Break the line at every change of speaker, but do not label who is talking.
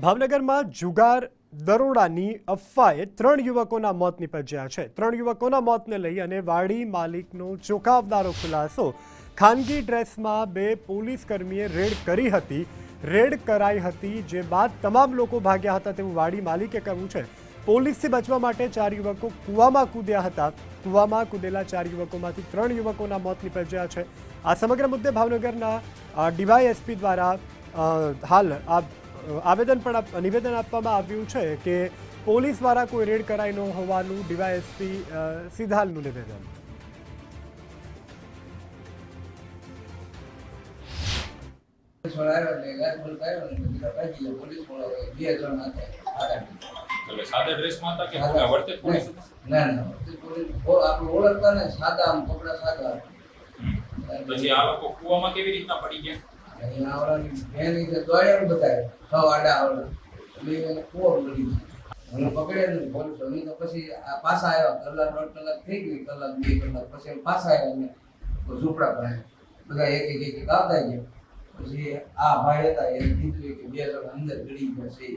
ભાવનગરમાં જુગાર દરોડાની અફવાએ 3 યુવકોના મોત નિપજ્યા છે। 3 યુવકોના મોતને લઈ અને વાડી માલિકનો ચોંકાવનારો ખુલાસો। ખાનગી ડ્રેસમાં 2 પોલીસ કર્મીએ રેડ કરી હતી। રેડ કરાઈ હતી, જે બાદ તમામ લોકો ભાગ્યા હતા તેવું વાડી માલિકે કહ્યું છે। પોલીસથી બચવા માટે 4 યુવકો કૂવામાં કૂદ્યા હતા। કૂવામાં કૂદેલા 4 યુવકોમાંથી 3 યુવકોના મોત નિપજ્યા છે। આ સમગ્ર મુદ્દે ભાવનગરના ડીવાયએસપી દ્વારા હાલ નિવેદન આપવામાં આવ્યું છે કે પોલીસ દ્વારા કોઈ રેડ કરાઈ ન હોવાનું ડીવાયએસપી સિદ્ધાલનું નિવેદન।
સાદા ડ્રેસમાં હતા કે વર્તે પોલીસ
ના આપણે ઓળખતા ને સાદા આમ કપડા સાદા।
પછી આ લોકો કૂવામાં કેવી રીતના પડી ગયા?
અહીંયા આવવાની બેની તો દોડ્યા બતાય 6 આડા આવડા એટલે એને કૂવો પડી ગયો। મને પકડ્યા નહીં પોલીસ। અમે તો પછી આ પાછા આવ્યા, કલાક 1.5 કલાક થઈ ગઈ, કલાક 2 કલાક પછી પાછા આવ્યા અને ઝૂંપડા પર બધા એક આવતા ગયા। પછી આ ભાઈ હતા એને કીધું કે 2 જણ અંદર ગળી ગયા છે।